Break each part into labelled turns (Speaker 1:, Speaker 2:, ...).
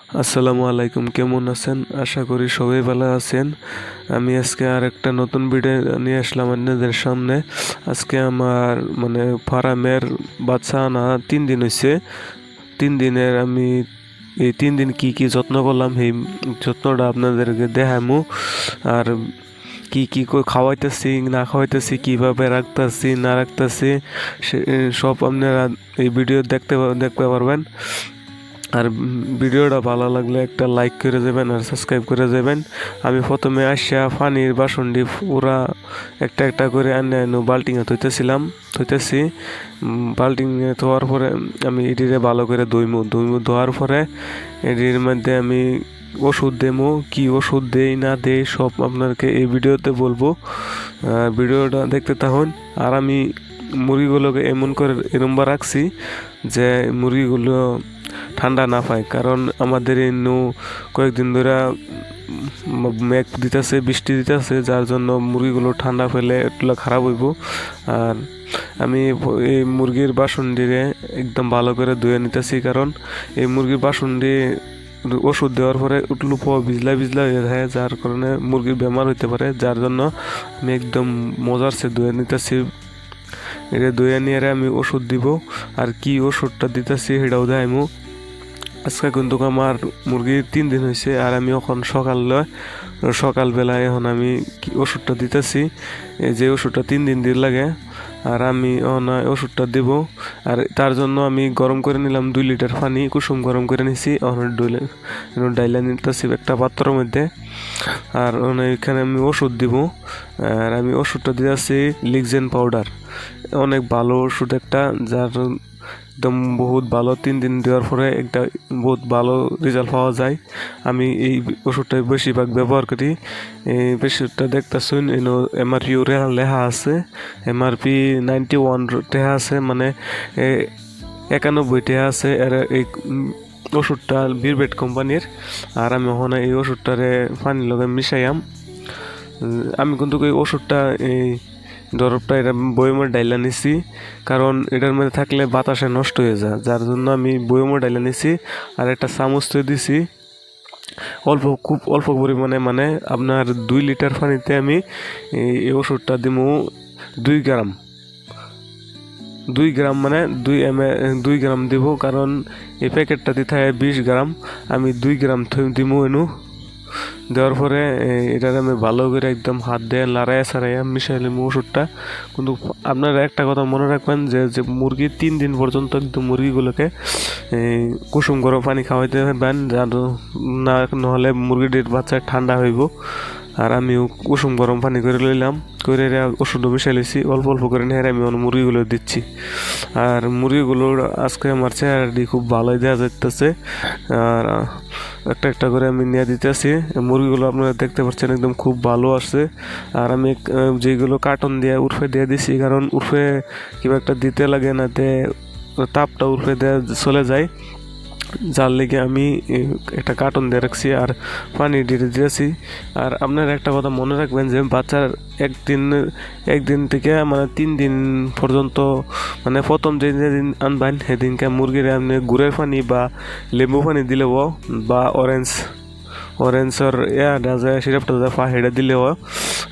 Speaker 1: আসসালামু আলাইকুম, কেমন আছেন? আশা করি সবাই ভালো আছেন। আমি আজকে আর একটা নতুন ভিডিও নিয়ে আসলাম আপনাদের সামনে। আজকে আমার ফার্মের বাচ্চা আনা 3 দিন হয়েছে। 3 দিনের আমি এই 3 দিন কি কি যত্ন করলাম সেই যত্নটা আপনাদেরকে দেখামু। আর কি কি খাওয়াইতেছি না খাওয়াইতেছি, কিভাবে রাখতেছি না রাখতেছি, সব আপনারা এই ভিডিও দেখতে পারবেন। আর ভিডিওটা ভালো লাগলে একটা লাইক করে যাবেন আর সাবস্ক্রাইব করে যাবেন। আমি প্রথমে আসিয়া পানির বাসনটি পুরা একটা একটা করে আনো বাল্টিংয়ে থইতেছি। বাল্টিংয়ে ধোয়ার পরে আমি এটিরে ভালো করে ধোয়ার পরে এটির মধ্যে আমি ওষুধ দেবো। কি ওষুধ দেই না দেই সব আপনাকে এই ভিডিওতে বলবো। ভিডিওটা দেখতে থাকুন। আর আমি মুরগিগুলোকে এরমবার রাখছি যে মুরগিগুলো ঠান্ডা না পায়, কারণ আমাদের ইন্নু কয়েকদিন ধরে মেঘ দিতেছে, বৃষ্টি দিতেছে, যার জন্য মুরগিগুলো ঠান্ডা পেলে এগুলো খারাপ হইব। আর আমি এই মুরগির বাসনটিরে একদম ভালো করে ধুয়ে নিতেছি, কারণ এই মুরগির বাসনটি ওষুধ দেওয়ার পরে উঠলুপ ভিজলা হয়ে যায়, যার কারণে মুরগির বেমার হইতে পারে। যার জন্য আমি একদম মজার সে ধুয়ে নিতেছি। এটা ধুয়ে নিয়ে আমি ওষুধ দিব। আর কি ওষুধটা দিতেছি সেটাও দেখাইমু। আজকে কিন্তু আমার মুরগির 3 দিন হয়েছে, আর আমি এখন সকালবেলায় এখন আমি ওষুধটা দিতেছি। এই যে ওষুধটা 3 দিন দিয়ে লাগে, আর আমি ওষুধটা দেব। আর তার জন্য আমি গরম করে নিলাম 2 লিটার পানি, কুসুম গরম করে নিছি। ডাইলা নিতেছি একটা পাত্রের মধ্যে। আর এখানে আমি ওষুধ দিব। আর আমি ওষুধটা দিতেছি লিগজেন পাউডার, অনেক ভালো ওষুধ একটা, যার একদম বহুত ভালো। 3 দিন দেওয়ার পরে একটা বহুত ভালো রেজাল্ট পাওয়া যায়। আমি এই ওষুধটা বেশিরভাগ ব্যবহার করি। এই ওষুধটা দেখতেছুন MRP লেখা আছে, MRP 91 টাকা আছে, মানে 91 টাকা আছে। আর এই ওষুধটা বিরবেট কোম্পানির। আর আমি ওখানে এই ওষুধটারে পানির লগে মিশাইয়াম। আমি কিন্তু এই ওষুধটা এই ডরবটা এটা বয়মের ডাইলা নিছি, কারণ এটার মধ্যে থাকলে বাতাসে নষ্ট হয়ে যায়, যার জন্য আমি বয়মের ডাইলা নিছি। আর একটা চামচ তো দিছি খুব অল্প পরিমাণে, মানে আপনার 2 লিটার পানিতে আমি এই ওষুধটা দিব 2 গ্রাম। 2 গ্রাম মানে 2 গ্রাম দিব, কারণ এই প্যাকেটটা দিতে হয় 20 গ্রাম। আমি 2 গ্রাম দিব এনু। দেওয়ার পরে এটা আমি ভালো করে একদম হাত দিয়ে সারাইয়া মিশাই নিব ওষুধটা। কিন্তু আপনারা একটা কথা মনে রাখবেন যে মুরগি 3 দিন পর্যন্ত একদম মুরগিগুলোকে কুসুম গরম পানি খাওয়াইতে পারবেন, যার না নহলে মুরগিটির বাচ্চা ঠান্ডা হইব। আর আমি কুসুম গরম পানি করে লইলাম, করে ওষুধও মিশাই লইছি অল্প অল্প করে নিয়ে আমি মুরগিগুলো দিচ্ছি। আর মুরগিগুলোর আজকে আমার চেহারাটি খুব ভালোই দেওয়া যাইতেছে। আর একটা একটা করে আমি নিয়ে দিতেছি। মুরগিগুলো আপনারা দেখতে পাচ্ছেন একদম খুব ভালো আসছে। আর আমি যেগুলো কার্টন দিয়ে উর্ফে দিয়ে দিছি, কারণ উর্ফে কিবা একটা দিতে লাগে না, তে তাপটা উর্ফে দেওয়া চলে যায়, যার লেগে আমি একটা কার্টন দিয়ে রাখছি আর পানি দিয়ে দিয়েছি। আর আপনারা একটা কথা মনে রাখবেন যে বাচ্চার একদিন থেকে মানে 3 দিন পর্যন্ত, মানে প্রথম যেদিন আনবেন সেদিনকে মুরগির আপনি গুড়ের পানি বা লেবু পানি দিলেও, বা অরেঞ্জের সিরাপটা হেঁটে দিলেও।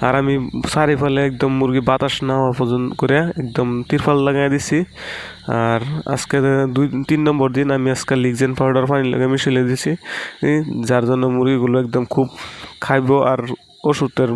Speaker 1: আর আমি চারিফালে একদম মুরগি বাতাস না হওয়া পর্যন্ত করে একদম তিরপাল লাগাই দিছি। আর আজকে 2-3 নম্বর দিন আমি আজকে লিগজেন পাউডার পানির লগে মিশিয়ে দিছি, যার জন্য মুরগিগুলো একদম খুব খাইব। আর ওষুধের